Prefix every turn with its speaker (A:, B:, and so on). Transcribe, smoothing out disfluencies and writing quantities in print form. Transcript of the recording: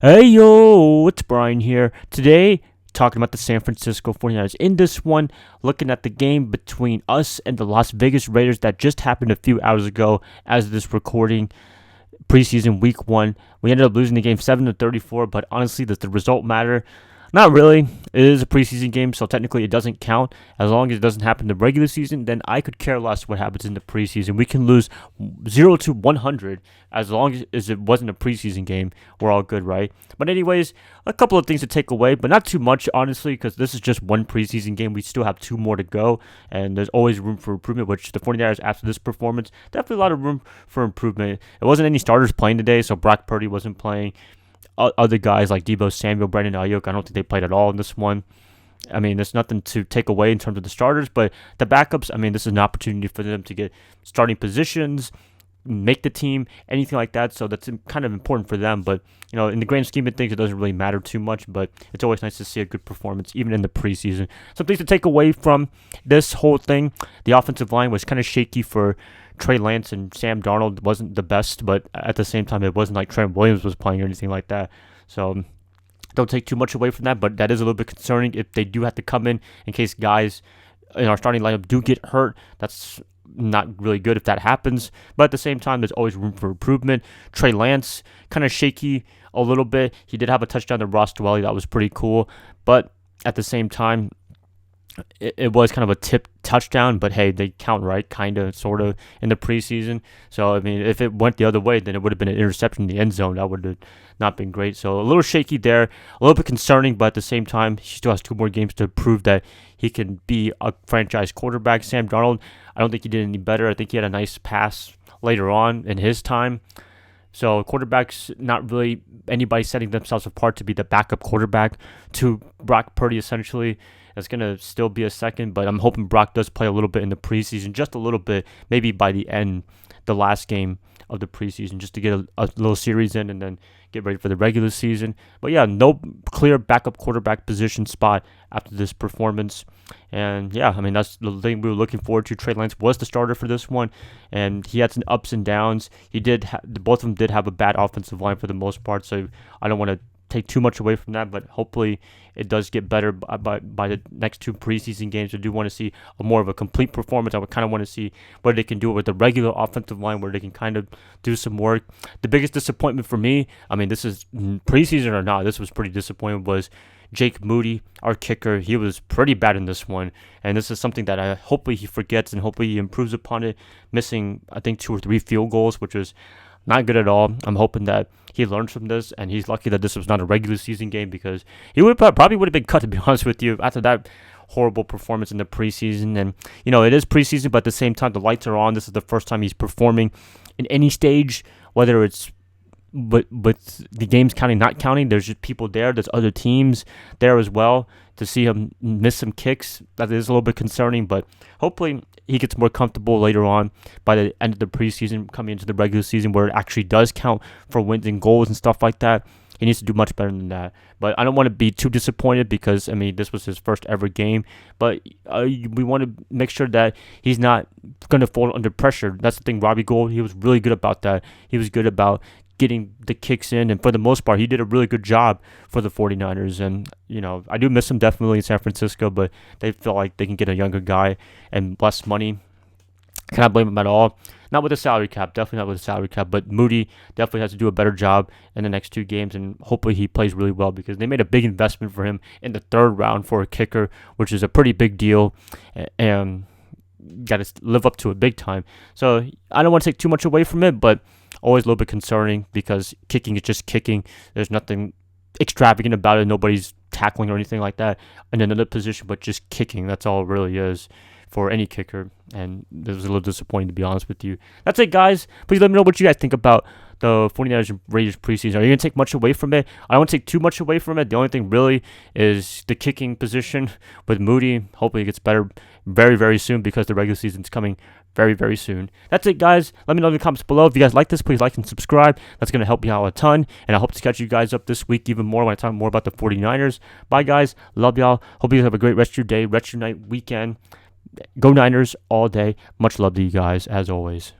A: Hey yo, it's Brian here. Today, talking about the San Francisco 49ers. In this one, looking at the game between us and the Las Vegas Raiders that just happened a few hours ago as of this recording, preseason week 1. We ended up losing the game 7-34, but honestly, does the result matter? Not really. It is a preseason game, so technically it doesn't count. As long as it doesn't happen in the regular season, then I could care less what happens in the preseason. We can lose 0 to 100 as long as it wasn't a preseason game. We're all good, right? But anyways, a couple of things to take away, but not too much, honestly, because this is just one preseason game. We still have 2 more to go, and there's always room for improvement, which the 49ers, after this performance, definitely a lot of room for improvement. It wasn't any starters playing today, so Brock Purdy wasn't playing. Other guys like Deebo Samuel, Brandon Ayuk, I don't think they played at all in this one. I mean, there's nothing to take away in terms of the starters, but the backups, I mean, this is an opportunity for them to get starting positions, make the team, anything like that. So that's kind of important for them. But, in the grand scheme of things, it doesn't really matter too much. But it's always nice to see a good performance, even in the preseason. Some things to take away from this whole thing: the offensive line was kind of shaky for Trey Lance, and Sam Darnold wasn't the best, but at the same time, it wasn't like Trent Williams was playing or anything like that. So don't take too much away from that, but that is a little bit concerning if they do have to come in case guys in our starting lineup do get hurt. That's not really good if that happens, but at the same time, there's always room for improvement. Trey Lance, kind of shaky a little bit. He did have a touchdown to Ross Dwelly. That was pretty cool, but at the same time, it was kind of a tip touchdown, but hey, they count, right? Kind of, sort of, in the preseason. So, I mean, if it went the other way, then it would have been an interception in the end zone. That would have not been great. So, a little shaky there, a little bit concerning, but at the same time, he still has 2 more games to prove that he can be a franchise quarterback. Sam Darnold, I don't think he did any better. I think he had a nice pass later on in his time. So quarterbacks, not really anybody setting themselves apart to be the backup quarterback to Brock Purdy, essentially. It's going to still be a second, but I'm hoping Brock does play a little bit in the preseason, just a little bit, maybe by the end, the last game of the preseason, just to get a little series in and then get ready for the regular season. But yeah, no clear backup quarterback position spot after this performance. And yeah, I mean, that's the thing we were looking forward to. Trey Lance was the starter for this one, and he had some ups and downs. Both of them did have a bad offensive line for the most part, so I don't want to take too much away from that, but hopefully it does get better by the next 2 preseason games. I do want to see more of a complete performance. I would kind of want to see what they can do with the regular offensive line, where they can kind of do some work. The biggest disappointment for me, I mean, this is preseason or not, this was pretty disappointing, was Jake Moody, our kicker. He was pretty bad in this one, and this is something that hopefully he forgets and hopefully he improves upon it. Missing, I think, 2 or 3 field goals, which was not good at all. I'm hoping that he learns from this, and he's lucky that this was not a regular season game, because he probably would have been cut, to be honest with you, after that horrible performance in the preseason. And it is preseason, but at the same time, the lights are on. This is the first time he's performing in any stage, whether it's with the games counting, not counting. There's just people there. There's other teams there as well. To see him miss some kicks, that is a little bit concerning, but hopefully he gets more comfortable later on by the end of the preseason, coming into the regular season, where it actually does count for wins and goals and stuff like that. He needs to do much better than that. But I don't want to be too disappointed, because, I mean, this was his first ever game. But we want to make sure that he's not going to fall under pressure. That's the thing. Robbie Gould, he was really good about that. He was good about getting the kicks in, and for the most part, he did a really good job for the 49ers. And, I do miss him definitely in San Francisco, but they feel like they can get a younger guy and less money. Cannot blame him at all. Not with the salary cap, definitely not with the salary cap, but Moody definitely has to do a better job in the next 2 games, and hopefully he plays really well, because they made a big investment for him in the 3rd round for a kicker, which is a pretty big deal, and got to live up to it big time. So I don't want to take too much away from it, but always a little bit concerning, because kicking is just kicking. There's nothing extravagant about it. Nobody's tackling or anything like that in another position, but just kicking. That's all it really is for any kicker, and this was a little disappointing, to be honest with you. That's it, guys. Please let me know what you guys think about the 49ers Raiders preseason. Are you going to take much away from it? I don't want to take too much away from it. The only thing really is the kicking position with Moody. Hopefully it gets better very, very soon, because the regular season's coming very, very soon. That's it, guys. Let me know in the comments below. If you guys like this, please like and subscribe. That's going to help me out a ton, and I hope to catch you guys up this week even more when I talk more about the 49ers. Bye, guys. Love y'all. Hope you guys have a great rest of your day, rest of your night, weekend. Go Niners all day. Much love to you guys, as always.